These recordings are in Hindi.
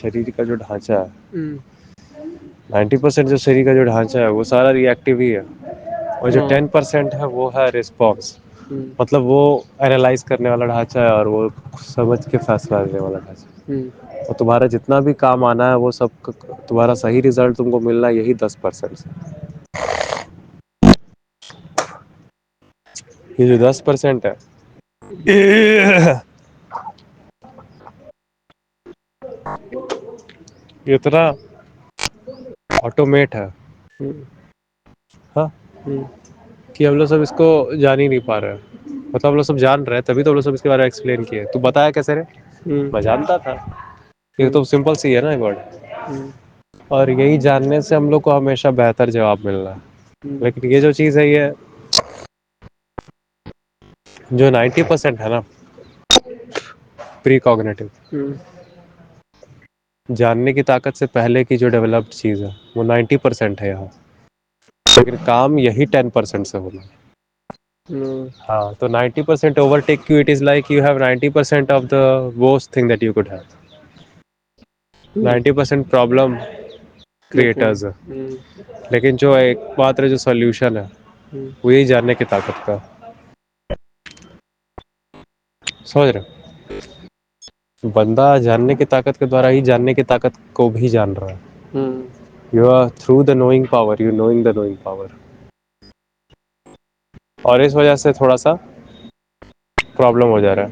शरीर का जो ढांचा है, हम्म, 90% जो शरीर का जो ढांचा है वो सारा रिएक्टिव ही है, और जो हाँ, 10% है वो है रिस्पॉन्स। हम्म, मतलब वो एनालाइज करने वाला ढांचा है और वो समझ के फैसला लेने वाला ढांचा। हम्म, और तुम्हारा जितना भी काम आना है वो सब तुम्हारा सही रिजल्ट तुमको मिलना है यही 10% से। ये जो 10% है ये इतना ऑटोमेट है, हम्म, हाँ, हम्म, कि हम लोग सब इसको जान ही नहीं पा रहे हैं। मतलब हम लोग सब जान रहे हैं तभी तो हम लोग सब इसके बारे में एक्सप्लेन किए। तू बताया कैसे रे? हम्म, मैं जानता था। ये हम्म, तो सिंपल सी है ना वर्ड। हम्म, और यही जानने से हम लोग को हमेशा बेहतर जवाब मिल रहा है। हम्म, लेकिन ये जो चीज़ है, ये जो 90% है ना, प्री कॉग्निटिव, हम्म, जानने की ताकत से पहले की जो डेवलप्ड चीज़ है वो 90% है यहाँ। लेकिन काम यही 10% से होना है। हम्म, हाँ, तो 90% overtake you, it is like you have 90% of the worst thing that you could have. Hmm, 90% problem लेकिन क्रिएटर्स है, लेकिन जो एकमात्र जो सोल्यूशन है हम्म, वो यही जानने की ताकत का। समझ रहे हो? बंदा जानने की ताकत के द्वारा ही जानने की ताकत को भी जान रहा है। Hmm, you are through the knowing power, you knowing the knowing power. और इस वजह से थोड़ा सा प्रॉब्लम हो जा रहा है,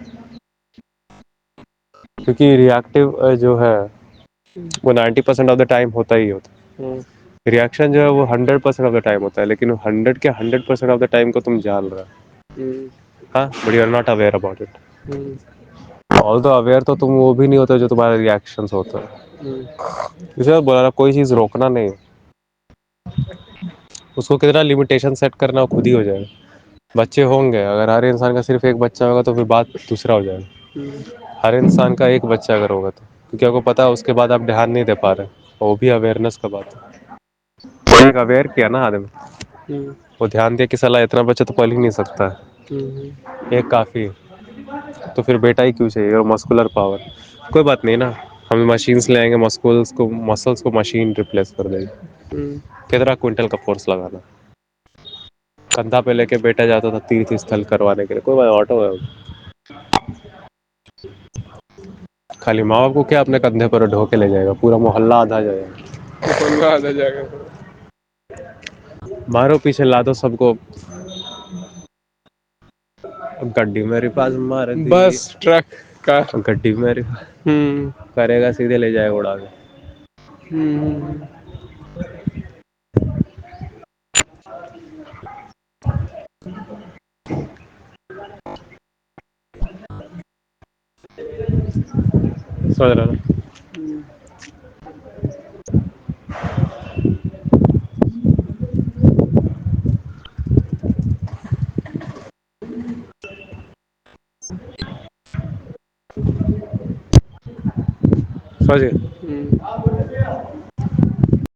क्योंकि रिएक्टिव जो है वो 90% ऑफ द टाइम होता ही होता हम्म, है। रिएक्शन जो है वो 100% ऑफ द टाइम होता है, लेकिन वो 100% ऑफ द टाइम को तुम जान रहे हो। हम्म, हाँ, but you are not aware about it. Hmm, although aware तो तुम वो भी नहीं होते जो तुम्हारे रिएक्शंस होते हैं। हम्म, इसे बोला ना, कोई चीज़ रोकना नहीं, उसको कितना लिमिटेशन सेट करना वो खुद ही हो जाएगा। बच्चे होंगे, अगर हर इंसान का सिर्फ एक बच्चा होगा तो फिर बात दूसरा हो हम्म, जाएगा। हर इंसान का एक बच्चा अगर होगा तो, क्योंकि आपको पता है उसके बाद आप ध्यान नहीं दे पा रहे, वो भी अवेयरनेस का बात है। एक अवेयर किया ना आदमी, हम्म, वो ध्यान दिया कि साला इतना बच्चा तो पल ही नहीं सकता हम्म, है, एक काफ़ी है। तो फिर बेटा ही क्यों चाहिए? और मस्कुलर पावर, कोई बात नहीं ना, हम मशीन्स ले आएंगे, मसल्स को मशीन रिप्लेस कर देगी। हम्म, कितना क्विंटल का फोर्स लगाना, कंधा पे लेके बेटा जाता था तीर्थ स्थल करवाने के लिए, कोई बात, ऑटो है, खाली माँ बाप को क्या अपने कंधे पर ढो के ले जाएगा, पूरा मोहल्ला आधा जाएगा। मोहल्ला आ जाएगा पूरा। मारो पीछे ला दो सबको, गड्डी मेरे पास मार दी, बस ट्रक कार। गड्डी मेरे हम्म, करेगा सीधे ले जाएगा उड़ा के। हम्म, समझ रहे हो ना? हम्म, समझिए।